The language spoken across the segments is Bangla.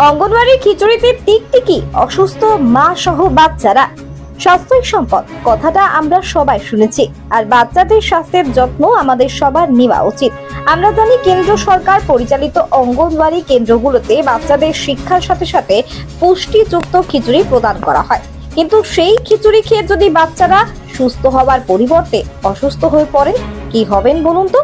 অঙ্গনওয়াড়ির খিচুড়িতে টিকটিকি, অসুস্থ মা সহ বাচ্চারা। স্বাস্থ্যই সম্পদ কথাটা আমরা সবাই শুনেছি, আর বাচ্চাদের স্বাস্থ্যের যত্ন আমাদের সবার নেওয়া উচিত। আমরা জানি কেন্দ্র সরকার পরিচালিত অঙ্গনওয়াড়ি কেন্দ্রগুলোতে বাচ্চাদের শিক্ষার সাথে সাথে পুষ্টিযুক্ত খিচুড়ি প্রদান করা হয়, কিন্তু সেই খিচুড়ি খেয়ে যদি বাচ্চারা সুস্থ হওয়ার পরিবর্তে অসুস্থ হয়ে পড়েন, কি হবেন বলুন তো?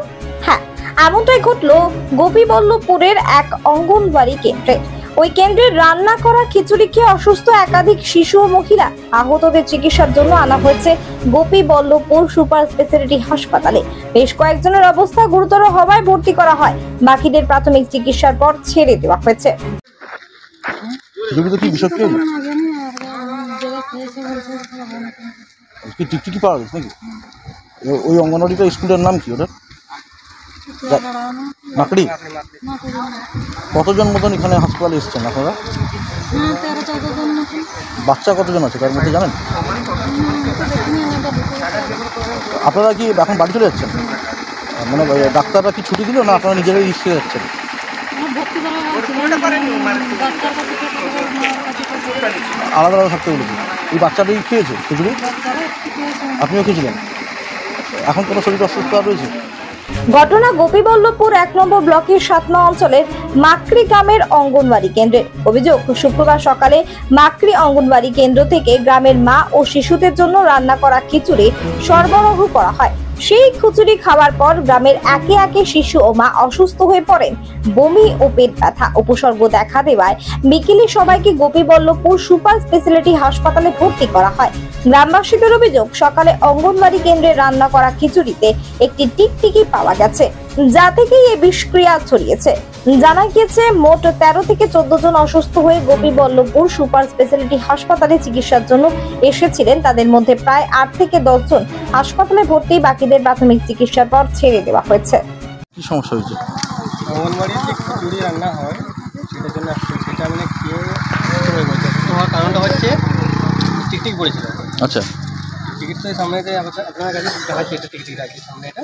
হ্যাঁ, এমনটাই ঘটলো গোপীবল্লভপুরের এক অঙ্গনওয়াড়ি কেন্দ্রে। ওই কেন্দ্রে রান্না করা খিচুড়ি খেয়ে অসুস্থ একাধিক শিশু ও মহিলা। আহতদের চিকিৎসার জন্য আনা হয়েছে গোপীবল্লভপুর সুপার স্পেশালিটি হাসপাতালে। বেশ কয়েকজনের অবস্থা গুরুতর হওয়ায় ভর্তি করা হয়, বাকিদের প্রাথমিক চিকিৎসার পর ছেড়ে দেওয়া হয়েছে। টিকটিকি পাওয়া গেছে নাকি? ওই অঙ্গনওয়াড়িটা স্কুলের নাম কি ওটা? মাকড়ি। কতজন মতন এখানে হাসপাতালে এসছেন আপনারা? বাচ্চা কতজন আছে তার মধ্যে জানেন? আপনারা কি এখন বাড়ি চলে যাচ্ছেন? মানে ডাক্তাররা কি ছুটি দিল না আপনারা নিজেরাই রিস্কে যাচ্ছেন? আলাদা আলাদা থাকতে বলেছি। এই বাচ্চাটাই খেয়েছে খিচুড়ি? আপনিও খেয়েছিলেন? এখন কোনো শরীর অসুস্থতা রয়েছে? ঘটনা গোপীবল্লভপুর ১ নম্বর ব্লকের ৭ নং অঞ্চলের মাকড়ি গ্রামের অঙ্গনওয়াড়ি কেন্দ্রে। অভিযোগ, শুক্রবার সকালে মাকড়ি অঙ্গনওয়াড়ি কেন্দ্র থেকে গ্রামের মা ও শিশুদের জন্য রান্না করা খিচুড়ি সরবরাহ করা হয়। সেই খিচুড়ি খাওয়ার পর গ্রামের একে একে শিশু ও মা অসুস্থ হয়ে পড়েন। বমি ও পেট ব্যথা উপসর্গ দেখা দেওয়ায় বিকেলে সবাইকে গোপীবল্লভপুর সুপার স্পেশালিটি হাসপাতালে ভর্তি করা হয়। গ্রামবাসীদের অভিযোগ, সকালে অঙ্গনওয়াড়ি কেন্দ্রে রান্না করা খিচুড়িতে একটি টিকটিকি পাওয়া গেছে, যা থেকে এই বিষক্রিয়া ছড়িয়েছে। জানা গিয়েছে, মোট ১৩ থেকে ১৪ জন অসুস্থ হয়ে গোপীবল্লভপুর সুপার স্পেশালিটি হাসপাতালে চিকিৎসার জন্য এসেছিলেন। তাদের মধ্যে প্রায় ৮ থেকে ১০ জন হাসপাতালে ভর্তি, বাকিদের প্রাথমিক চিকিৎসার পর ছেড়ে দেওয়া হয়েছে। কি সমস্যা হয়েছে? অঙ্গনওয়াড়ির যে খিচুড়ি রান্না হয় সেটার জন্য সেটা মানে খেয়ে হয়ে গেছে। হওয়ার কারণটা হচ্ছে টিকটিক পড়েছিল। আচ্ছা, টিকিট তো সামনে আপনার কাছে দেখাচ্ছি, এটা টিকিট আছে সামনে এটা।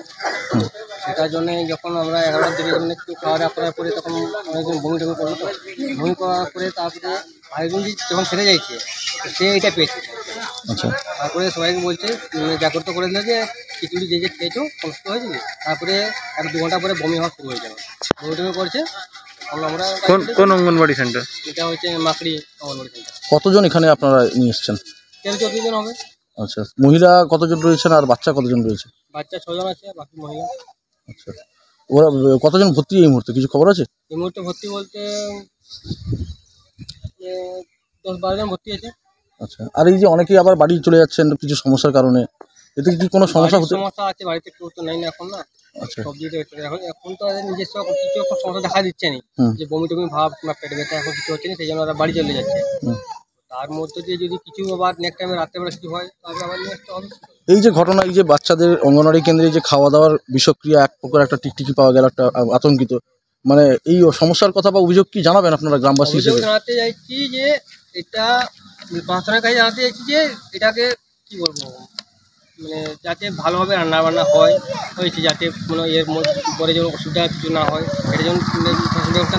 সেটার জন্য যখন আমরা ১১টার দিকে যখন একটু খাওয়া দাওয়া করার পরে তখন অনেকজন বমি টমি করলো। তো বমি করার পরে তারপরে আরেকজন যখন খেতে যাইছে সে এটা পেয়েছে। আচ্ছা, তারপরে সবাইকে বলছে জাগ্রত করে দিল যে খিচুড়ি যে খেয়েছো অসুস্থ হয়েছে, তারপরে ১-২ ঘন্টা পরে বমি হওয়া শুরু হয়ে যাবে। বমি টমি করছে। আমরা কোন অঙ্গনওয়াড়ি সেন্টার? এটা হচ্ছে মাকড়ি অঙ্গনওয়াড়ি সেন্টার। কতজন এখানে আপনারা নিয়ে এসছেন? ১৩-১৪ জন হবে। আচ্ছা, মহিলা কতজন রয়েছেন আর বাচ্চা কতজন রয়েছে? বাচ্চা ৬ জন আছে, বাকি মহিলা। আচ্ছা, ওরা কতজন ভর্তি এই মুহূর্তে, কিছু খবর আছে? এই মুহূর্তে ভর্তি বলতে ১০-১২ জন ভর্তি আছে। আচ্ছা, আর এই যে অনেকেই আবার বাড়ি চলে যাচ্ছেন কিছু সমস্যার কারণে, এতে কি কোনো সমস্যা হচ্ছে? সমস্যা আছে, বাড়িতে কেউ তো নেই না এখন না। আচ্ছা, সবজি এখন তো নিজস্ব কিছু এখন সমস্যা দেখা দিচ্ছে না, যে বমি টমি ভাব কিংবা পেট ব্যথা এখন কিছু হচ্ছে না, সেই জন্য ওরা বাড়ি চলে যাচ্ছে। তার মধ্যে দিয়ে যদি কিছু আবার নেক্সট টাইমে রাত্রেবেলা কিছু হয় তাহলে আবার নিয়ে আসতে হবে। এই যে ঘটনা, এই যে বাচ্চাদের অঙ্গনওয়াড়ি কেন্দ্রে যে খাওয়া দাওয়ার বিষক্রিয়া, এক প্রকার একটা টিকটিকি পাওয়া গেল, একটা আতঙ্কিত, মানে এই সমস্যার কথা বা অভিযোগ কি জানাবেন আপনারা গ্রামবাসী হিসেবে? জানাতে চাইছি যে এটা প্রশাসনের কাছে জানাতে চাইছি যে এটাকে কি বলবো, মানে যাতে ভালোভাবে রান্না বান্না হয়েছে, যাতে কোনো এর পরে যেন অসুবিধা কিছু না হয়, এটা যেন ব্যবস্থা